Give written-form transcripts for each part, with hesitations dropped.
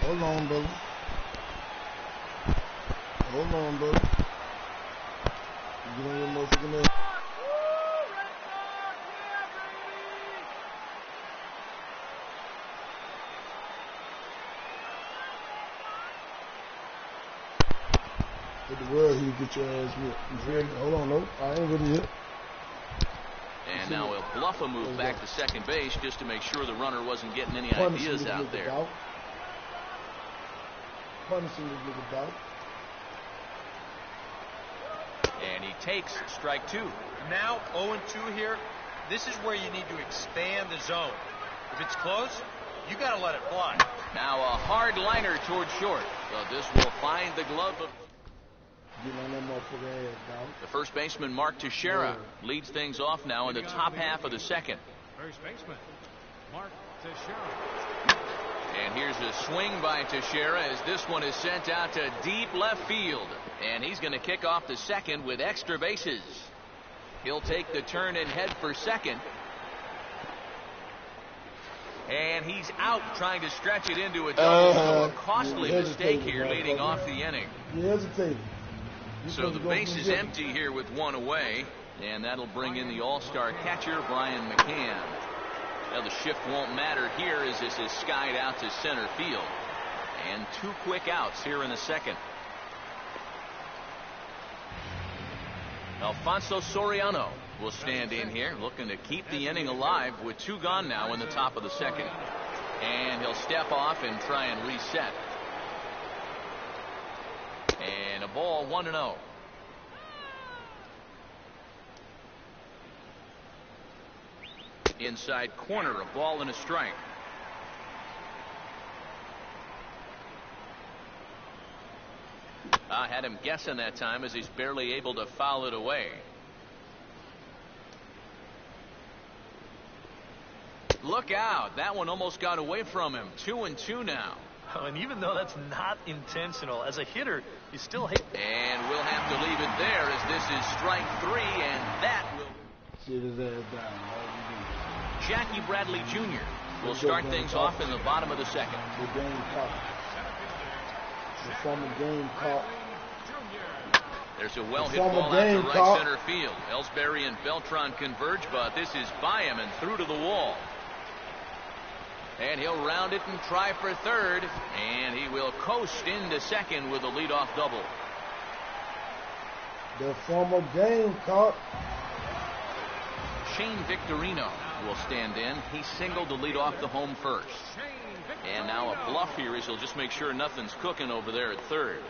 Hold on, brother. Hold on, brother. Get on your motorcycle there. Hit the world, he'll get your ass whipped. Hold on, no. I ain't really hit. And now he'll bluff a move back to second base just to make sure the runner wasn't getting any ideas out there. Punishing this nigga Bout. And he takes strike two. Now 0-2 here. This is where you need to expand the zone. If it's close, you got to let it fly. Now a hard liner towards short. So this will find the glove of the first baseman, Mark Teixeira, leads things off now in the top half of the second. First baseman, Mark Teixeira. And here's a swing by Teixeira as this one is sent out to deep left field. And he's going to kick off the second with extra bases. He'll take the turn and head for second. And he's out trying to stretch it into a double. So a costly mistake here leading off the inning. He hesitated. So the base is empty here with one away, and that'll bring in the all-star catcher, Brian McCann. Now the shift won't matter here as this is skied out to center field. And two quick outs here in the second. Alfonso Soriano will stand in here, looking to keep the inning alive with two gone now in the top of the second. And he'll step off and try and reset. And a ball 1-0. Inside corner, a ball and a strike. I had him guessing that time as he's barely able to foul it away. Look out. That one almost got away from him. 2-2 now. Oh, and even though that's not intentional, as a hitter, you still hate. And we'll have to leave it there as this is strike three, and that will. Sit his ass down. Jackie Bradley Jr. will start things off in the bottom of the second. The game caught. The former game caught. There's a well-hit ball out to right center field. Ellsbury and Beltran converge, but this is by him and through to the wall. And he'll round it and try for third. And he will coast into second with a leadoff double. The former game caught. Shane Victorino will stand in. He singled to lead off the home first. And now a bluff here as he'll just make sure nothing's cooking over there at third.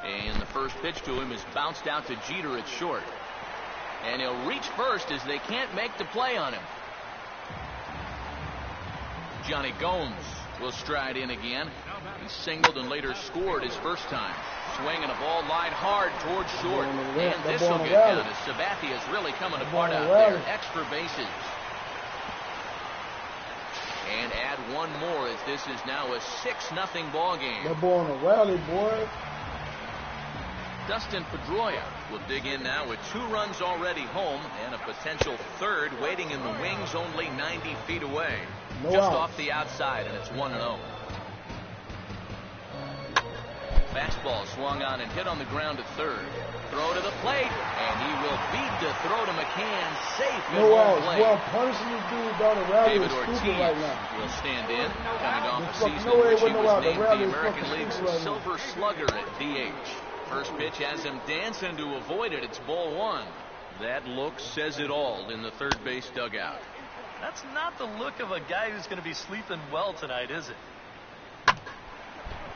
And the first pitch to him is bounced out to Jeter at short. And he'll reach first as they can't make the play on him. Johnny Gomes will stride in again. He singled and later scored his first time. Swinging a ball line hard towards short. And this will get done as Sabathia is really coming apart out there. Extra bases. And add one more as this is now a 6-0 ball game. That boy on a rally, boy. Dustin Pedroia will dig in now with 2 runs already home and a potential third waiting in the wings only 90 feet away. Just off the outside, and it's 1-0. Fastball swung on and hit on the ground at third. Throw to the plate, and he will beat the throw to McCann. Safe in one play. Well, punishing this dude down the rally David is Ortiz stupid right now. will stand in, coming off a season in which he was named the American League's Silver Slugger at DH. First pitch has him dancing to avoid it. It's ball 1. That look says it all in the third base dugout. That's not the look of a guy who's going to be sleeping well tonight, is it?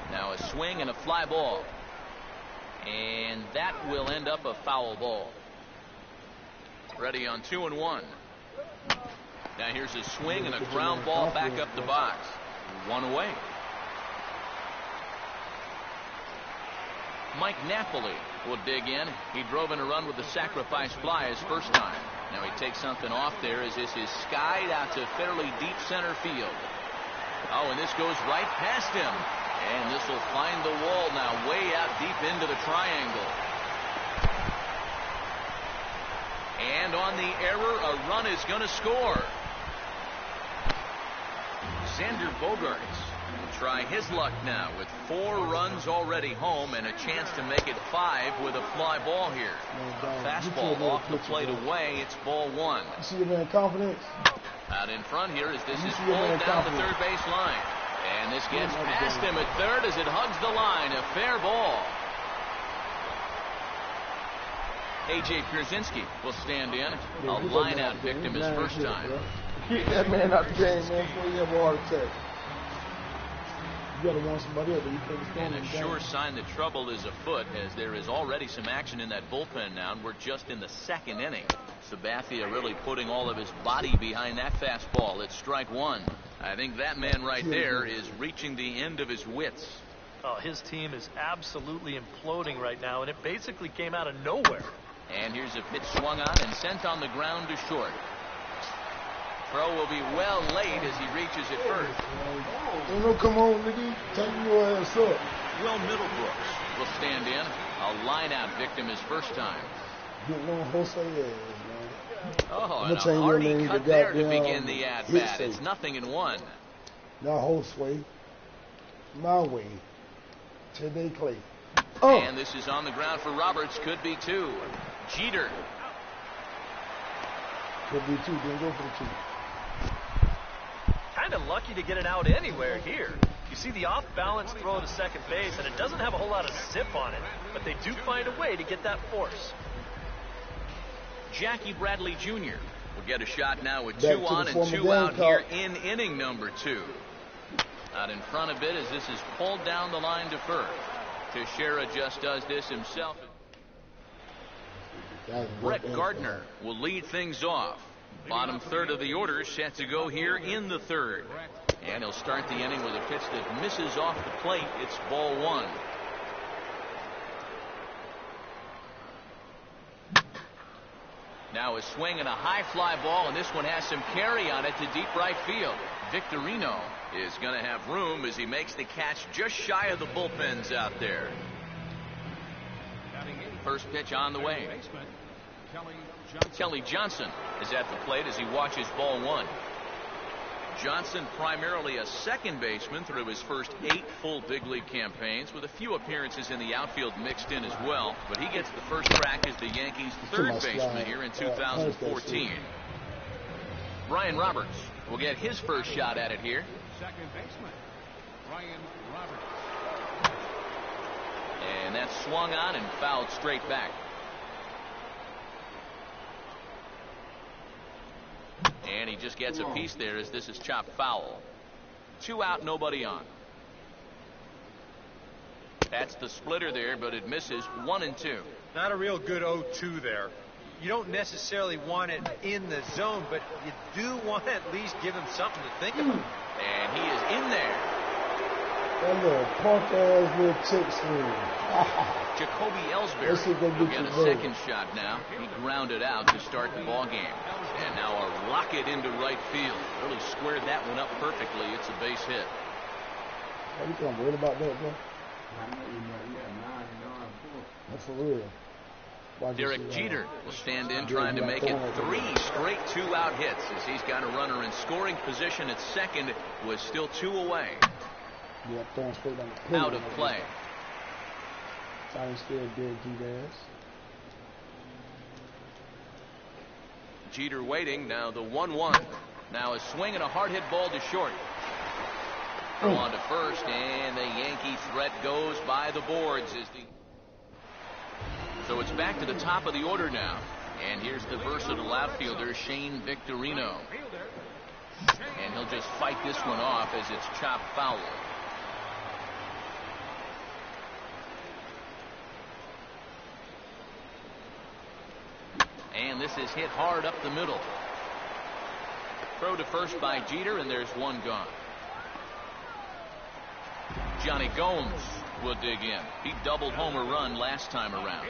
Now a swing and a fly ball. And that will end up a foul ball. Ready on 2-1. Now here's a swing and a ground ball back up the box. 1 away. Mike Napoli will dig in. He drove in a run with the sacrifice fly his first time. Now he takes something off there as this is skied out to fairly deep center field. Oh, and this goes right past him. And this will find the wall now way out deep into the triangle. And on the error, a run is going to score. Xander Bogaerts will try his luck now with 4 runs already home and a chance to make it 5 with a fly ball here. Fastball off the plate away. It's ball 1. You see your man confidence? Out in front here as this is pulled down the third base line. And this gets past him at third as it hugs the line. A fair ball. A.J. Pierzynski will stand in. A line-out victim his first time. Keep that man out the game, man, before you have a heart attack. You gotta want somebody else, but you can't stand And a sure sign that trouble is afoot, as there is already some action in that bullpen now, and we're just in the 2nd inning. Sabathia really putting all of his body behind that fastball. It's strike 1. I think that man right there is reaching the end of his wits. Oh, his team is absolutely imploding right now, and it basically came out of nowhere. And here's a pitch swung on and sent on the ground to short. Throw will be well late as he reaches it first. Ain't no come on, nigga. Tighten your ass up. Will Middlebrooks will stand in. A line-out victim his first time. Getting on Jose ass, man. Oh, and a hearty cut there to begin the at-bat. It's 0-1. Now Jose. My way. Today Clay. Oh. And this is on the ground for Roberts. Could be 2. Jeter. Could be 2. Didn't go for the 2. Kind of lucky to get it out anywhere here. You see the off-balance throw to second base, and it doesn't have a whole lot of zip on it, but they do find a way to get that force. Jackie Bradley Jr. will get a shot now with 2 on and 2 out here in inning number 2. Out in front a bit as this is pulled down the line to first. Teixeira just does this himself. Brett Gardner will lead things off. Bottom third of the order set to go here in the 3rd. And he'll start the inning with a pitch that misses off the plate. It's ball 1. Now a swing and a high fly ball, and this one has some carry on it to deep right field. Victorino is going to have room as he makes the catch just shy of the bullpens out there. First pitch on the way. Kelly Johnson is at the plate as he watches ball 1. Johnson primarily a second baseman through his first 8 full big league campaigns, with a few appearances in the outfield mixed in as well. But he gets the first crack as the Yankees' 3rd baseman here in 2014. Brian Roberts will get his first shot at it here. Second baseman, Brian Roberts. And that's swung on and fouled straight back. And he just gets a piece there as this is chopped foul. 2 out, nobody on. That's the splitter there, but it misses. 1-2. Not a real good 0-2 there. You don't necessarily want it in the zone, but you do want to at least give him something to think about. And he is in there. That little punk-ass little chick swing. Jacoby Ellsbury will get a second shot now. He grounded out to start the ball game. And now a rocket into right field. Really squared that one up perfectly. It's a base hit. Are you kind of worried about that, bro? That's for real. Derek Jeter will stand in trying to make it 3 straight 2-out hits as he's got a runner in scoring position at second with still 2 away. Out of play. Jeter waiting. Now the 1-1. Now a swing and a hard hit ball to short. On to first, and the Yankee threat goes by the boards. So it's back to the top of the order now. And here's the versatile outfielder, Shane Victorino. And he'll just fight this one off as it's chopped foul. And this is hit hard up the middle. Throw to first by Jeter, and there's one gone. Johnny Gomes will dig in. He doubled homer run last time around.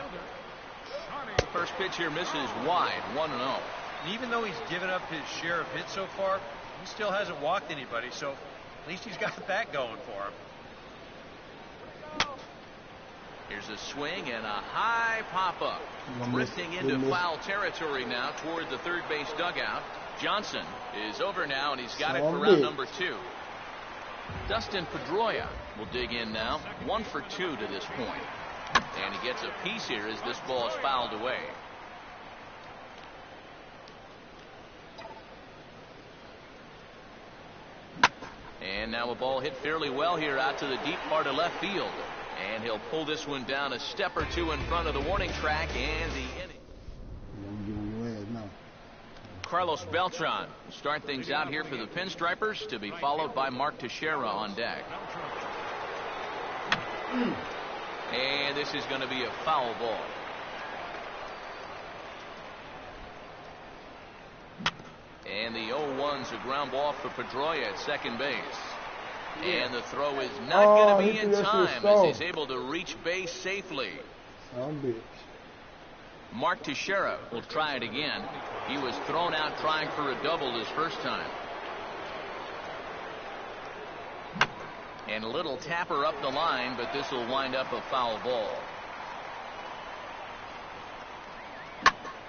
First pitch here misses wide, 1-0. Even though he's given up his share of hits so far, he still hasn't walked anybody, so at least he's got that going for him. Here's a swing and a high pop-up. Drifting into foul territory now toward the third base dugout. Johnson is over now, and he's got it for round number 2. Dustin Pedroia will dig in now. 1 for 2 to this point. And he gets a piece here as this ball is fouled away. And now a ball hit fairly well here out to the deep part of left field. And he'll pull this one down a step or two in front of the warning track, and the inning. Carlos Beltran will start things out here for the Pinstripers, to be followed by Mark Teixeira on deck. And this is going to be a foul ball. And the 0-1's a ground ball for Pedroia at second base. And the throw is not going to be in time as he's able to reach base safely. Mark Teixeira will try it again. He was thrown out trying for a double his first time. And a little tapper up the line, but this will wind up a foul ball.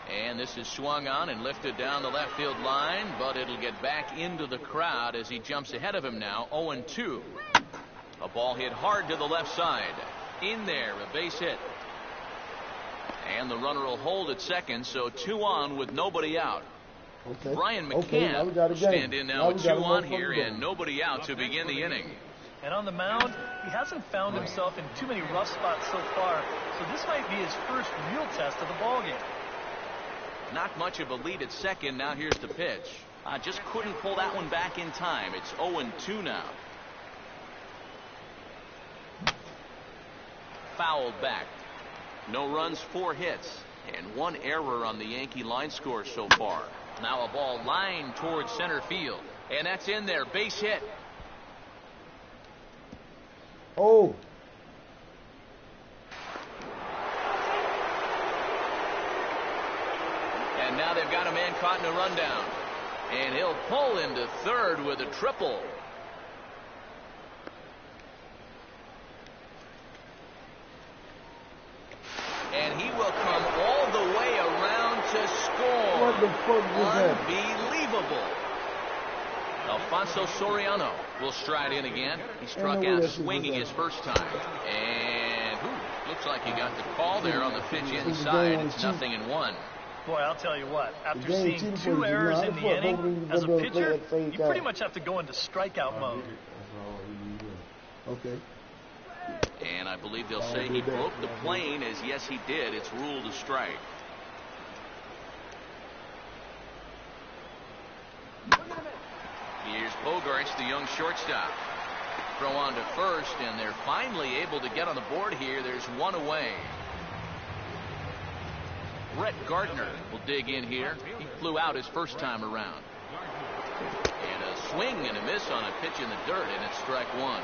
And this is swung on and lifted down the left field line, but it'll get back into the crowd as he jumps ahead of him now. 0-2. A ball hit hard to the left side. In there, a base hit. And the runner will hold at second, so 2 on with nobody out. Brian McCann will stand in now with 2 on here and nobody out to begin the inning. And on the mound, he hasn't found himself in too many rough spots so far, so this might be his first real test of the ballgame. Not much of a lead at second. Now here's the pitch. Just couldn't pull that one back in time. It's 0-2 now. Fouled back. No runs, 4 hits, and 1 error on the Yankee line score so far. Now a ball lined towards center field, and that's in there. Base hit. Oh. And now they've got a man caught in a rundown. And he'll pull into third with a triple. And he will come all the way around to score. What the fuck was that? Unbelievable. Alfonso Soriano will stride in again. He struck out swinging his first time. And looks like he got the call there on the pitch inside. It's 0-1. Boy, I'll tell you what, after seeing 2 errors in the inning, as a pitcher, you pretty much have to go into strikeout mode. Okay. And I believe they'll say he broke the plane, as yes he did. It's ruled a strike. Here's Bogarts, the young shortstop. Throw on to first, and they're finally able to get on the board here. There's 1 away. Brett Gardner will dig in here. He flew out his first time around. And a swing and a miss on a pitch in the dirt, and it's strike 1.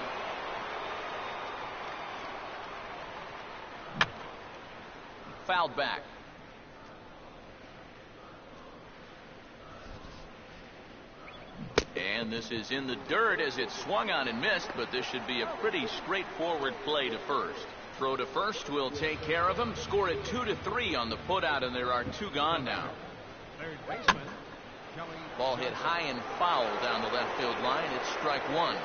Fouled back. And this is in the dirt as it swung on and missed, but this should be a pretty straightforward play to first. Throw to first will take care of him. Score it 2-3 on the putout, and there are 2 gone now. Third baseman, Ball hit high and foul down the left field line. It's strike 1.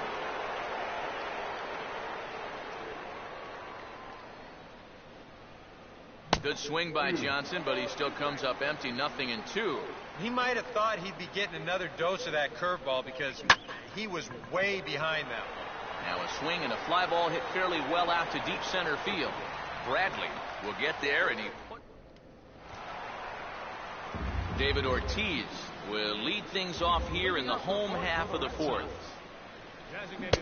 Good swing by Johnson, but he still comes up empty. 0-2. He might have thought he'd be getting another dose of that curveball because he was way behind that one. Now a swing and a fly ball hit fairly well out to deep center field. Bradley will get there, and David Ortiz will lead things off here in the home half of the 4th.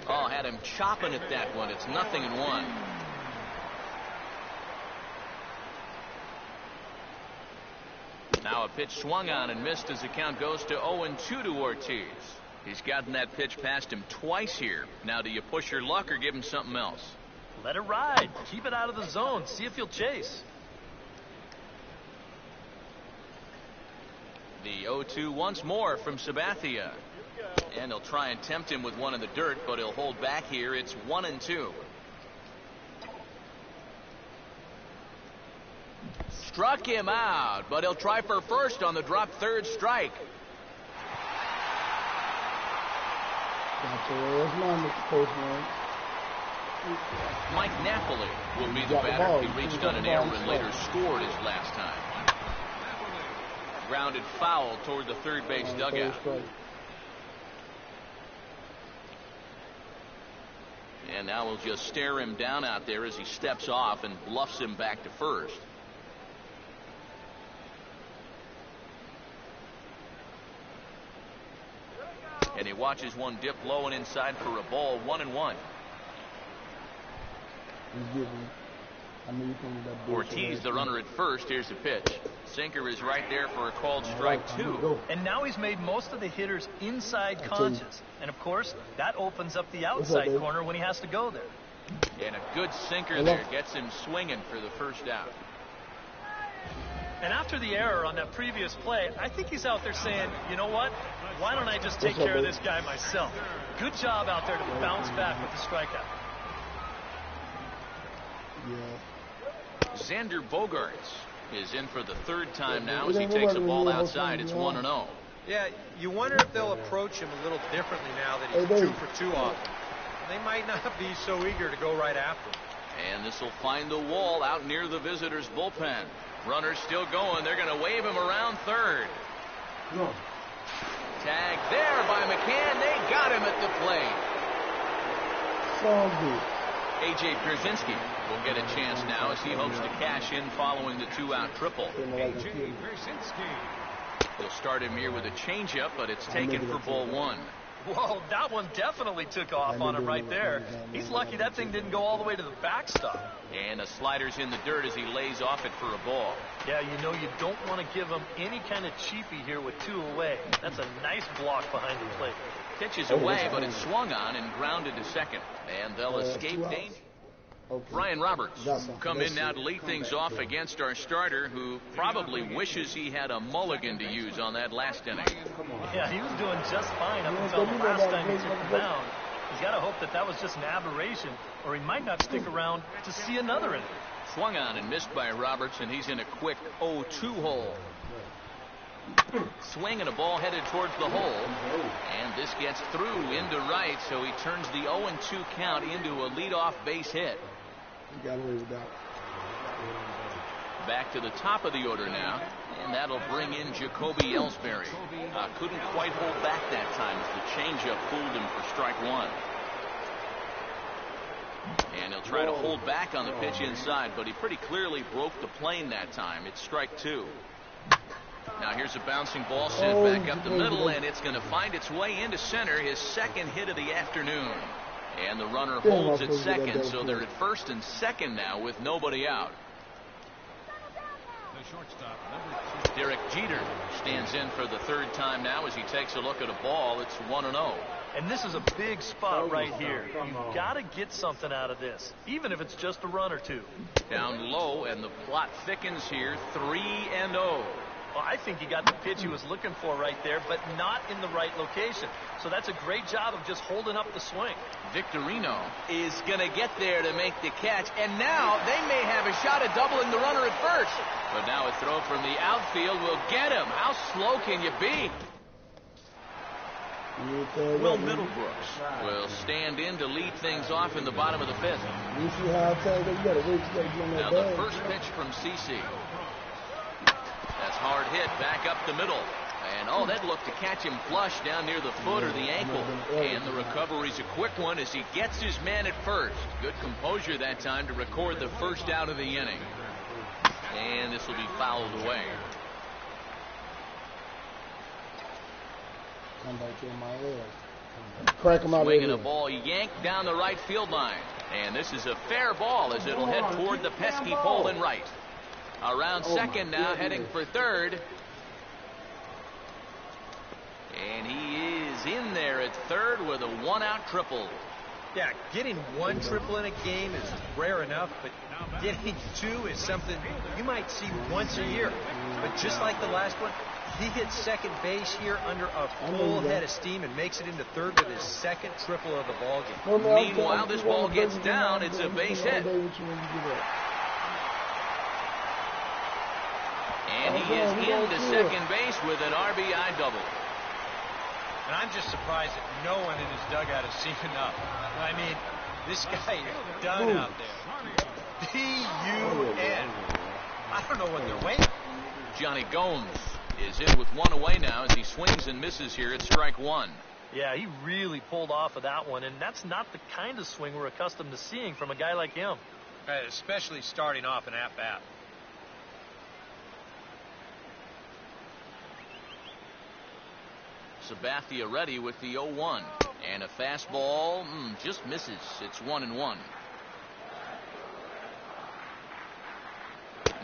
Oh, had him chopping at that one. It's 0-1. Now a pitch swung on and missed as the count goes to 0-2 to Ortiz. He's gotten that pitch past him twice here. Now, do you push your luck or give him something else? Let it ride. Keep it out of the zone. See if he'll chase. The 0-2 once more from Sabathia. And he'll try and tempt him with one in the dirt, but he'll hold back here. It's 1-2. struck him out, but he'll try for first on the drop third strike. Mike Napoli will be the batter. He reached on an error and later scored his last time. Grounded foul toward the third base dugout. And now we'll just stare him down out there as he steps off and bluffs him back to first. And he watches one dip low and inside for a ball, 1-1. Ortiz, the runner at first. Here's the pitch. Sinker is right there for a called strike 2. And now he's made most of the hitters inside conscious. And of course, that opens up the outside corner when he has to go there. And a good sinker there gets him swinging for the first out. And after the error on that previous play, I think he's out there saying, you know what? Why don't I just take care of this guy myself? Good job out there to bounce back with the strikeout. Xander Bogaerts is in for the third time now as he takes a ball outside. It's 1-0. Yeah, you wonder if they'll approach him a little differently now that he's 2 for 2 off. They might not be so eager to go right after him. And this will find the wall out near the visitors' bullpen. Runners still going. They're going to wave him around third. Tag there by McCann. They got him at the plate. A.J. Pierzynski will get a chance now as he hopes to cash in following the 2-out triple. A.J. Pierzynski. They'll start him here with a changeup, but it's taken for ball 1. Whoa, that one definitely took off on him right there. He's lucky that thing didn't go all the way to the backstop. And a slider's in the dirt as he lays off it for a ball. Yeah, you know you don't want to give him any kind of cheapie here with 2 away. That's a nice block behind the plate. Pitch is away, but it's swung on and grounded to second. And they'll escape danger. Brian Roberts will come in now to lead things off against our starter, who probably wishes he had a mulligan to use on that last inning. Yeah, he was doing just fine up until the last time he took the mound. He's got to hope that that was just an aberration, or he might not stick around to see another inning. Swung on and missed by Roberts, and he's in a quick 0-2 hole. Swing and a ball headed towards the hole, and this gets through into right, so he turns the 0-2 count into a leadoff base hit. Got away with that. Back to the top of the order now, and that'll bring in Jacoby Ellsbury. Couldn't quite hold back that time as the changeup fooled him for strike 1. And he'll try to hold back on the pitch inside, but he pretty clearly broke the plane that time. It's strike 2. Now here's a bouncing ball sent back up the middle, and it's going to find its way into center, his second hit of the afternoon. And the runner holds at second, so they're at first and second now with nobody out. The shortstop, number 2. Derek Jeter stands in for the third time now as he takes a look at a ball. It's 1-0. And this is a big spot right here. You've got to get something out of this, even if it's just a run or 2. Down low, and the plot thickens here, 3-0. Well, I think he got the pitch he was looking for right there, but not in the right location. So that's a great job of just holding up the swing. Victorino is going to get there to make the catch, and now they may have a shot at doubling the runner at first. But now a throw from the outfield will get him. How slow can you be? Will Middlebrooks will stand in to lead things off in the bottom of the 5th. Now the first pitch from CeCe. That's hard hit back up the middle. And that looked to catch him flush down near the foot or the ankle. And the recovery's a quick one as he gets his man at first. Good composure that time to record the first out of the inning. And this will be fouled away. Swinging a ball yanked down the right field line. And this is a fair ball as it'll head toward the pesky pole in right. Around second now, heading for third. And he is in there at third with a 1-out triple. Yeah, getting 1 triple in a game is rare enough, but getting 2 is something you might see once a year. But just like the last one, he hits second base here under a full head of steam and makes it into third with his second triple of the ballgame. Meanwhile, this ball gets down. It's a base hit. And he is into second base with an RBI double. And I'm just surprised that no one in his dugout has seen enough. I mean, this guy is done out there. D-U-N. I don't know what they're waiting. Johnny Gomes is in with one away now as he swings and misses here at strike one. Yeah, he really pulled off of that one, and that's not the kind of swing we're accustomed to seeing from a guy like him. Especially starting off an at-bat. Sabathia ready with the 0-1. And a fastball just misses. It's 1-1.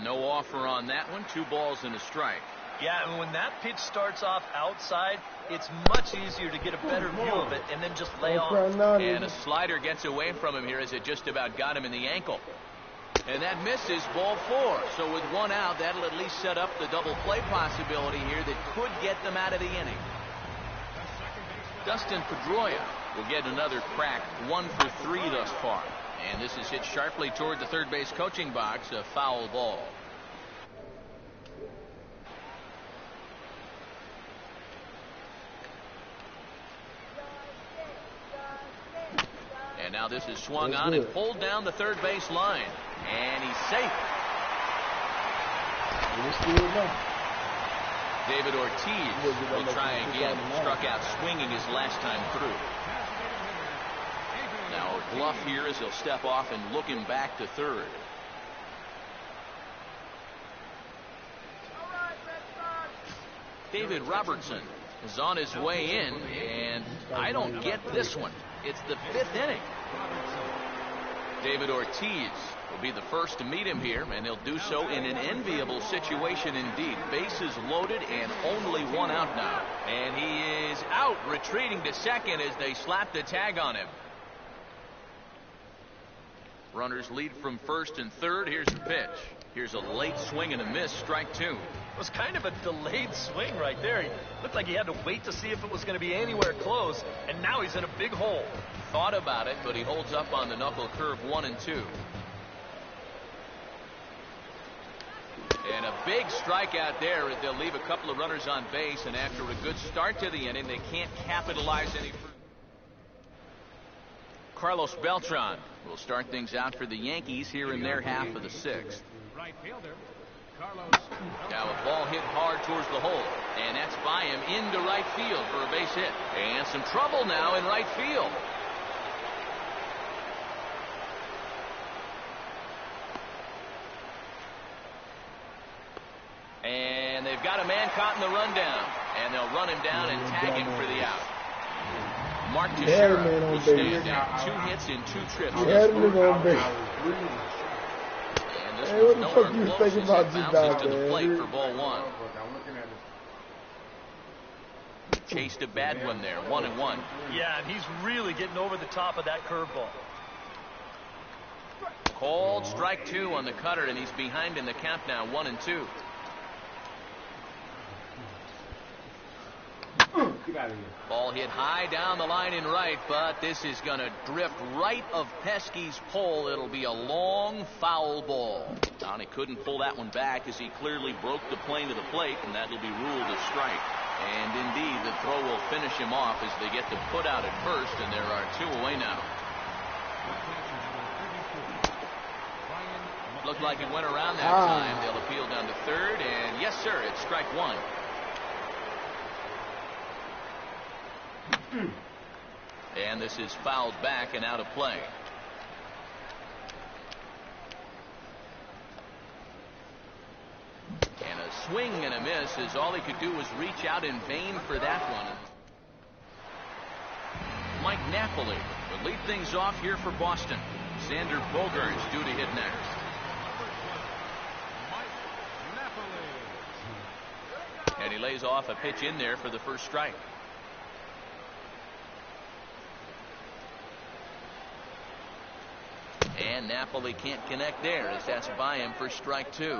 No offer on that one. 2 balls and a strike. Yeah, and when that pitch starts off outside, it's much easier to get a better view of it and then just lay off. And a slider gets away from him here as it just about got him in the ankle. And that misses, ball 4. So with 1 out, that'll at least set up the double play possibility here that could get them out of the inning. Dustin Pedroia will get another crack, 1 for 3 thus far. And this is hit sharply toward the third base coaching box, a foul ball. And now this is swung on and pulled down the third base line. And he's safe. David Ortiz will try again. Struck out swinging his last time through. Now a bluff here as he'll step off and look him back to third. David Robertson is on his way in, and I don't get this one. It's the 5th inning. David Ortiz will be the first to meet him here, and he'll do so in an enviable situation indeed. Bases loaded and only 1 out now. And he is out, retreating to second as they slap the tag on him. Runners lead from first and third. Here's the pitch. Here's a late swing and a miss, strike 2. It was kind of a delayed swing right there. He looked like he had to wait to see if it was going to be anywhere close, and now he's in a big hole. Thought about it, but he holds up on the knuckle curve 1 and 2. And a big strikeout there as they'll leave a couple of runners on base, and after a good start to the inning, they can't capitalize any further. Carlos Beltran will start things out for the Yankees here in their half of the 6th. Right fielder, Carlos. Now a ball hit hard towards the hole, and that's by him into right field for a base hit. And some trouble now in right field. And they've got a man caught in the rundown, and they'll run him down and tag him for the out. Mark Teixeira will stand down. 2 hits in 2 trips. And this Hey, what the one's fuck you nowhere thinking close about as it G-Dog, bounces to the man? plate for ball 1. Chased a bad one there, 1-1. Yeah, and he's really getting over the top of that curveball. Called strike 2 on the cutter, and he's behind in the count now, 1-2. Get out of here. Ball hit high down the line in right, but this is going to drift right of Pesky's pole. It'll be a long foul ball. He couldn't pull that one back as he clearly broke the plane of the plate, and that'll be ruled a strike. And indeed, the throw will finish him off as they get the put out at first, and there are 2 away now. Looked like it went around that time. They'll appeal down to third, and yes, sir, it's strike 1. And this is fouled back and out of play. And a swing and a miss as all he could do was reach out in vain for that one. Mike Napoli will lead things off here for Boston. Xander Bogaerts due to hit next. And he lays off a pitch in there for the first strike. And Napoli can't connect there as that's by him for strike 2.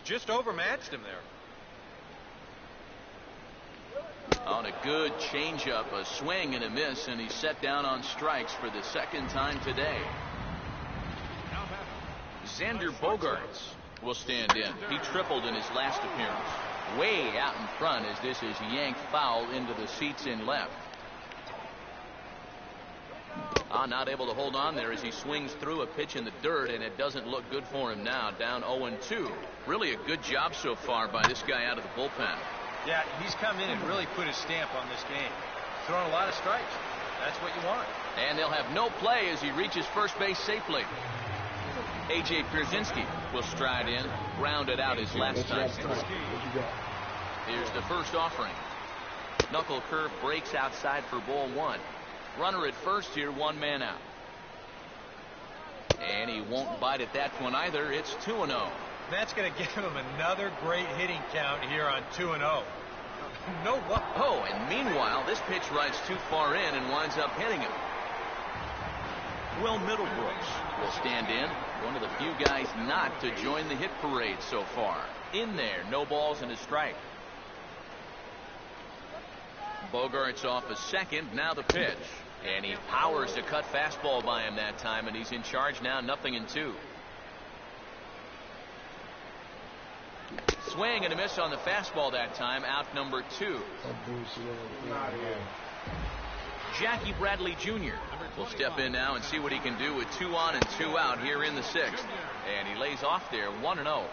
Just overmatched him there. On a good changeup, a swing and a miss, and he's set down on strikes for the second time today. Xander Bogaerts will stand in. He tripled in his last appearance. Way out in front as this is yanked foul into the seats in left. Not able to hold on there as he swings through a pitch in the dirt, and it doesn't look good for him now. Down 0-2. Really a good job so far by this guy out of the bullpen. Yeah, he's come in and really put his stamp on this game. Throwing a lot of strikes. That's what you want. And they'll have no play as he reaches first base safely. A.J. Pierzynski will stride in, grounded out his last time. Here's the first offering. Knuckle curve breaks outside for ball one. Runner at first here, one man out. And he won't bite at that one either. It's 2-0. That's going to give him another great hitting count here on 2-0. No. Oh, and meanwhile, this pitch rides too far in and winds up hitting him. Will Middlebrooks will stand in. One of the few guys not to join the hit parade so far. In there, no balls and a strike. Bogart's off a second. Now the pitch. And he powers a cut fastball by him that time, and he's in charge now, 0-2. Swing and a miss on the fastball that time, out number 2. Jackie Bradley Jr. will step in now and see what he can do with 2 on and 2 out here in the 6th. And he lays off there, 1-0.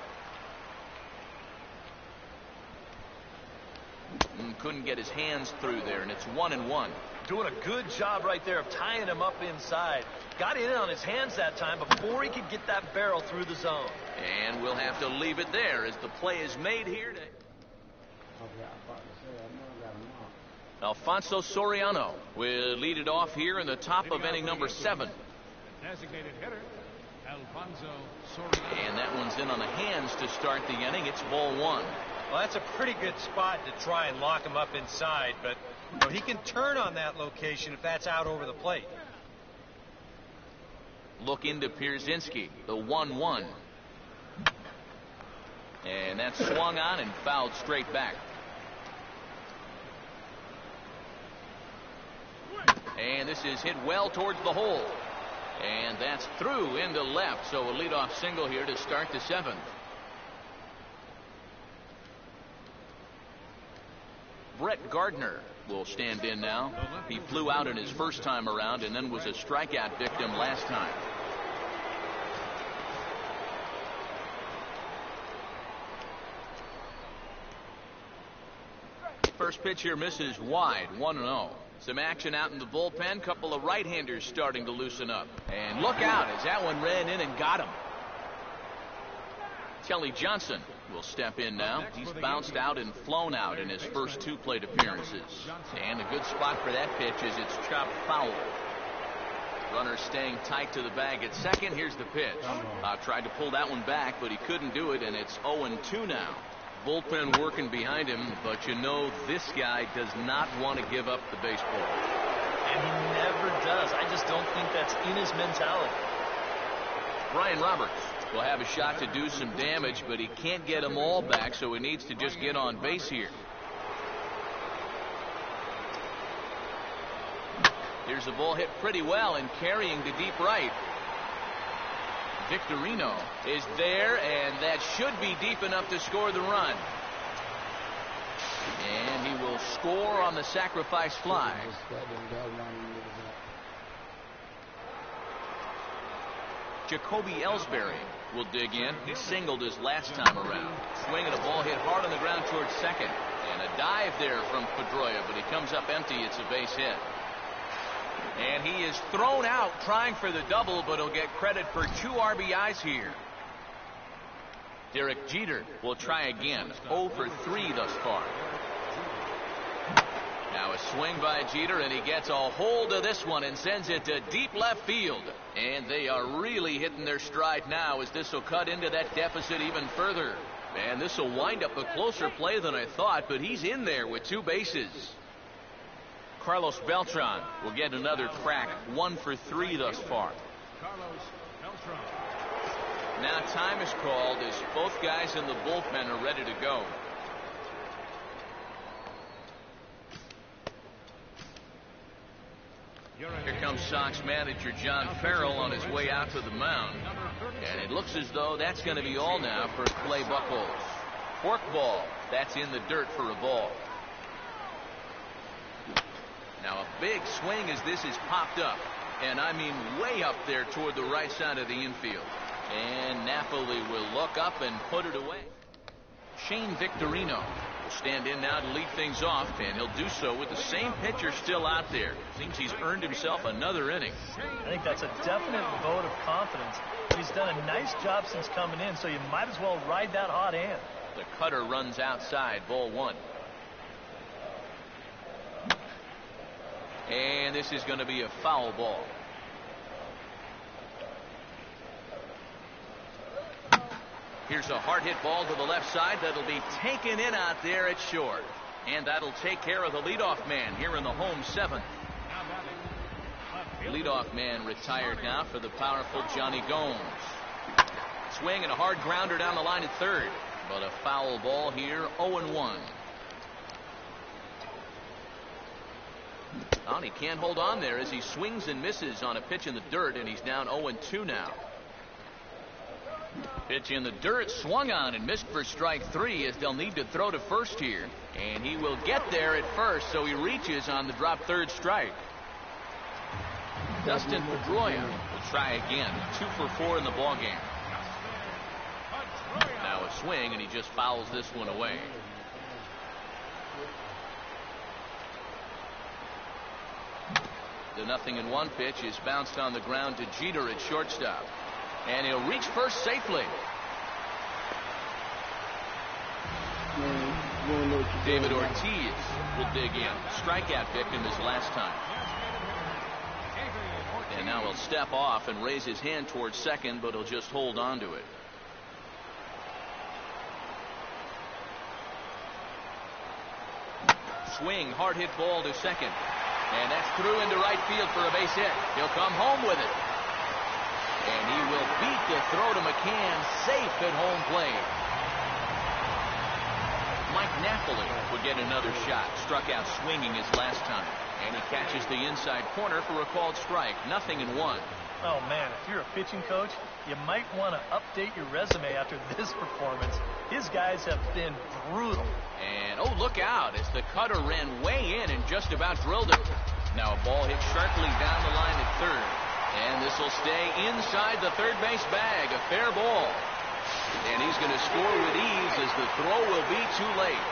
Couldn't get his hands through there, and it's 1-1. Doing a good job right there of tying him up inside. Got in on his hands that time before he could get that barrel through the zone. And we'll have to leave it there as the play is made here. Alfonso Soriano will lead it off here in the top of inning number 7. Designated hitter, Alfonso Soriano. And that one's in on the hands to start the inning. It's ball 1. Well, that's a pretty good spot to try and lock him up inside, but you know, he can turn on that location if that's out over the plate. Look into Pierzynski, the 1-1. And that's swung on and fouled straight back. And this is hit well towards the hole. And that's through into left, so a leadoff single here to start the 7th. Brett Gardner will stand in now. He flew out in his first time around and then was a strikeout victim last time. First pitch here misses wide, 1-0. Some action out in the bullpen. Couple of right-handers starting to loosen up. And look out as that one ran in and got him. Kelly Johnson will step in now. He's bounced out and flown out in his first 2 plate appearances. And a good spot for that pitch is it's chopped foul. Runner staying tight to the bag at second. Here's the pitch. Tried to pull that one back, but he couldn't do it, and it's 0-2 now. Bullpen working behind him, but you know this guy does not want to give up the baseball. And he never does. I just don't think that's in his mentality. Brian Roberts will have a shot to do some damage, but he can't get them all back, so he needs to just get on base here. Here's the ball hit pretty well and carrying to deep right. Victorino is there, and that should be deep enough to score the run. And he will score on the sacrifice fly. Jacoby Ellsbury will dig in. He singled his last time around. Swinging a ball hit hard on the ground towards second. And a dive there from Pedroia, but he comes up empty. It's a base hit. And he is thrown out trying for the double, but he'll get credit for 2 RBIs here. Derek Jeter will try again. 0 for 3 thus far. Now a swing by Jeter, and he gets a hold of this one and sends it to deep left field. And they are really hitting their stride now as this will cut into that deficit even further. And this will wind up a closer play than I thought, but he's in there with 2 bases. Carlos Beltran will get another crack. 1 for 3 thus far. Carlos Beltran. Now time is called as both guys in the bullpen are ready to go. Here comes Sox manager John Farrell on his way out to the mound. And it looks as though that's going to be all now for Clay Buchholz. Fork ball. That's in the dirt for a ball. Now a big swing as this is popped up. And I mean way up there toward the right side of the infield. And Napoli will look up and put it away. Shane Victorino will stand in now to lead things off, and he'll do so with the same pitcher still out there. Seems he's earned himself another inning. I think that's a definite vote of confidence. He's done a nice job since coming in, so you might as well ride that hot hand. The cutter runs outside, ball one. And this is going to be a foul ball. Here's a hard hit ball to the left side that'll be taken in out there at short. And that'll take care of the leadoff man here in the home seventh. Leadoff man retired now for the powerful Johnny Gomes. Swing and a hard grounder down the line at third. But a foul ball here, 0-1. Oh, he can't hold on there as he swings and misses on a pitch in the dirt, and he's down 0-2 now. Pitch in the dirt, swung on and missed for strike three as they'll need to throw to first here. And he will get there at first, so he reaches on the drop third strike. Dustin Pedroia will try again. 2 for 4 in the ballgame. Now a swing, and he just fouls this one away. The 0-1 pitch is bounced on the ground to Jeter at shortstop. And he'll reach first safely. David Ortiz will dig in. Strikeout victim his last time. And now he'll step off and raise his hand towards second, but he'll just hold on to it. Swing, hard hit ball to second. And that's through into right field for a base hit. He'll come home with it. And he will beat the throw to McCann, safe at home plate. Mike Napoli would get another shot. Struck out swinging his last time. And he catches the inside corner for a called strike. 0-1. Oh, man, if you're a pitching coach, you might want to update your resume after this performance. His guys have been brutal. And, oh, look out, as the cutter ran way in and just about drilled him. Now a ball hit sharply down the line at third. And this will stay inside the third base bag. A fair ball. And he's going to score with ease as the throw will be too late.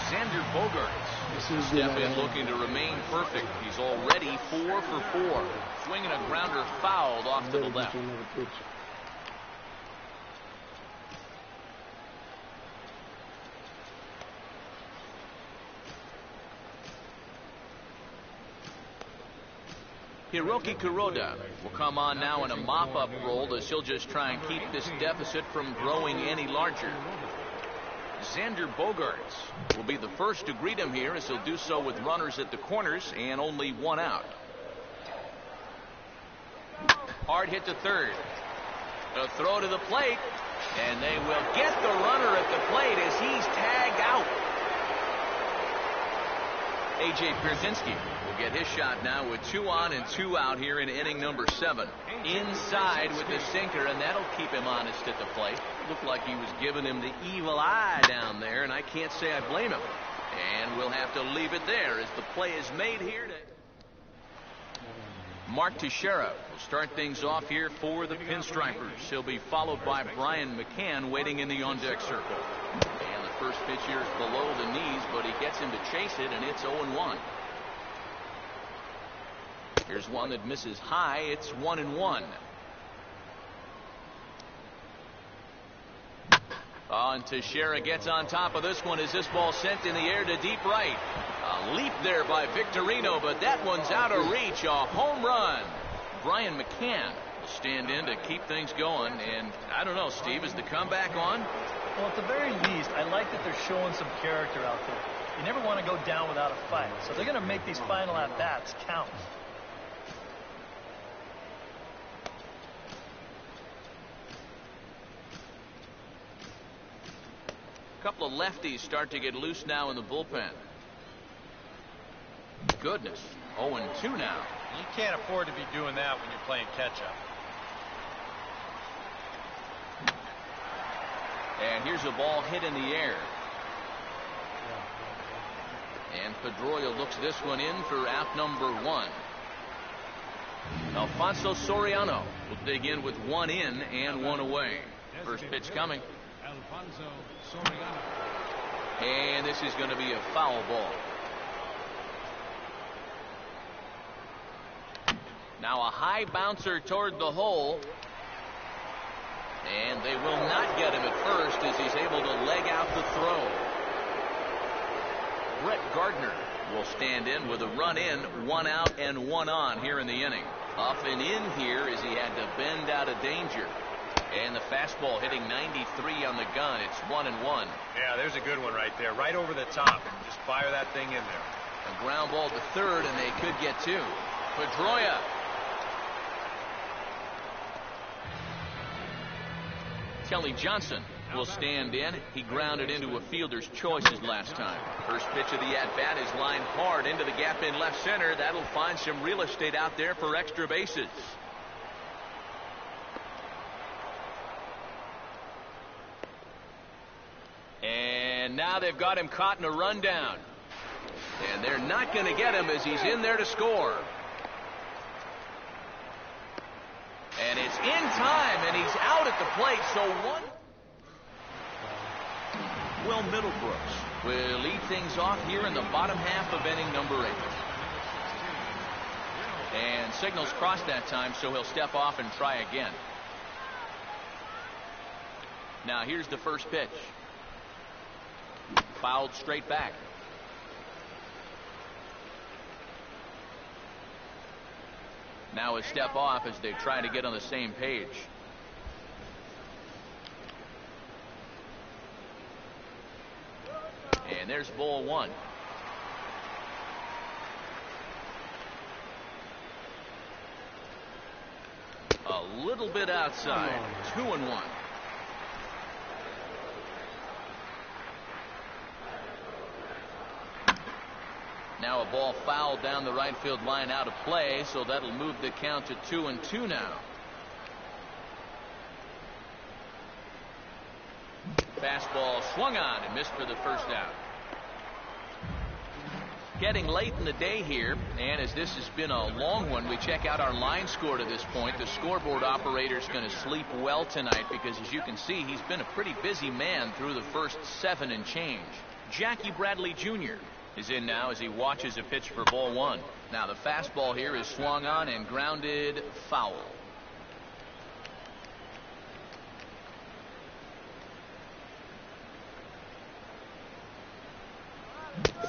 Xander Bogaerts step in looking to remain perfect. He's already 4 for 4. Swinging a grounder fouled off to the left. Hiroki Kuroda will come on now in a mop-up role as he'll just try and keep this deficit from growing any larger. Xander Bogaerts will be the first to greet him here as he'll do so with runners at the corners and only one out. Hard hit to third. A throw to the plate, and they will get the runner at the plate as he's tagged out. A.J. Pierzynski will get his shot now with 2 on and 2 out here in inning number 7. Inside with the sinker, and that'll keep him honest at the plate. Looked like he was giving him the evil eye down there, and I can't say I blame him. And we'll have to leave it there as the play is made here. Mark Teixeira will start things off here for the Pinstripers. He'll be followed by Brian McCann waiting in the on-deck circle. And the first pitch here is below the knees, but he gets him to chase it, and it's 0-1. Here's one that misses high. It's 1-1. And Teixeira gets on top of this one as this ball sent in the air to deep right. A leap there by Victorino, but that one's out of reach. A home run. Brian McCann will stand in to keep things going. And I don't know, Steve, is the comeback on? Well, at the very least, I like that they're showing some character out there. You never want to go down without a fight. So they're going to make these final at-bats count. A couple of lefties start to get loose now in the bullpen. Goodness, 0-2 now. You can't afford to be doing that when you're playing catch-up. And here's a ball hit in the air. And Pedroia looks this one in for out number 1. Alfonso Soriano will dig in with 1 in and 1 away. First pitch coming. Alfonso Soriano. And this is going to be a foul ball. Now a high bouncer toward the hole. And they will not get him at first as he's able to leg out the throw. Brett Gardner will stand in with a run in, 1 out and 1 on here in the inning. Off and in here as he had to bend out of danger. And the fastball hitting 93 on the gun. It's 1-1. Yeah, there's a good one right there. Right over the top. Just fire that thing in there. A ground ball to third, and they could get 2. Pedroia. Kelly Johnson will stand in. He grounded into a fielder's choices last time. First pitch of the at-bat is lined hard into the gap in left center. That'll find some real estate out there for extra bases. And now they've got him caught in a rundown. And they're not going to get him as he's in there to score. And it's in time, and he's out at the plate. So one. Will Middlebrooks will lead things off here in the bottom half of inning number 8. And signals crossed that time, so he'll step off and try again. Now here's the first pitch. Fouled straight back. Now a step off as they try to get on the same page. And there's ball 1. A little bit outside. 2-1. Now a ball fouled down the right field line out of play, so that'll move the count to 2-2 now. Fastball swung on and missed for the first out. Getting late in the day here, and as this has been a long one, we check out our line score to this point. The scoreboard operator's going to sleep well tonight because, as you can see, he's been a pretty busy man through the first 7 and change. Jackie Bradley Jr. is in now as he watches a pitch for ball 1. Now the fastball here is swung on and grounded foul.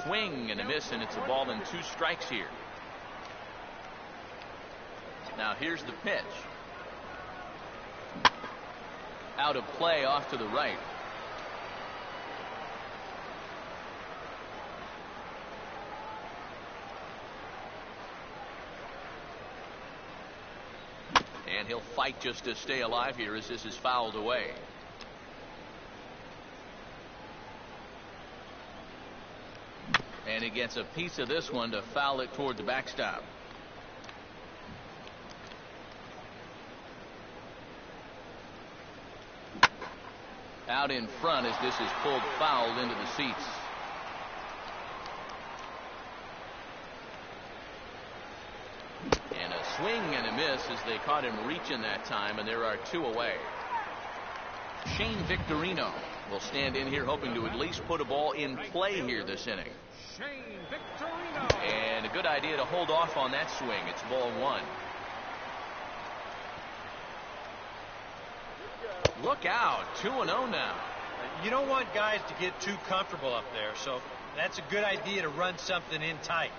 Swing and a miss, and it's a ball and 2 strikes here. Now here's the pitch. Out of play off to the right. And he'll fight just to stay alive here as this is fouled away. And he gets a piece of this one to foul it toward the backstop. Out in front as this is pulled foul into the seats. And a swing and a miss as they caught him reaching that time, and there are 2 away. Shane Victorino will stand in here hoping to at least put a ball in play here this inning. Shane Victorino. And a good idea to hold off on that swing. It's ball 1. Look out. 2-0 now. You don't want guys to get too comfortable up there, so that's a good idea to run something in tight.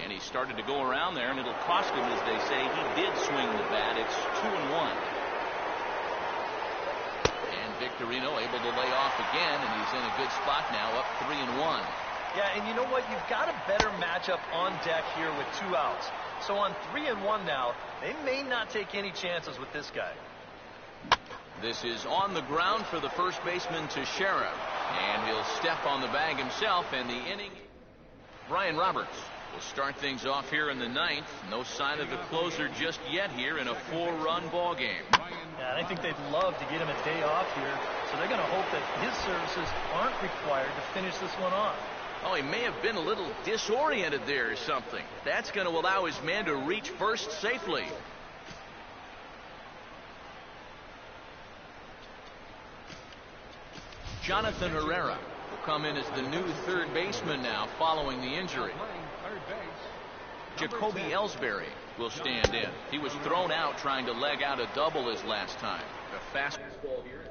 And he started to go around there, and it'll cost him, as they say. He did swing the bat. It's 2-1. And Victorino able to lay off again, and he's in a good spot now, up 3-1. Yeah, and you know what? You've got a better matchup on deck here with 2 outs. So on 3-1 now, they may not take any chances with this guy. This is on the ground for the first baseman, Teixeira. And he'll step on the bag himself, and the inning. Brian Roberts We'll start things off here in the ninth. No sign of the closer just yet here in a 4-run ball game. Yeah, and I think they'd love to get him a day off here, so they're going to hope that his services aren't required to finish this one off. Oh, he may have been a little disoriented there or something. That's going to allow his man to reach first safely. Jonathan Herrera will come in as the new third baseman now following the injury. Jacoby Ellsbury will stand in. He was thrown out trying to leg out a double his last time. A fastball here.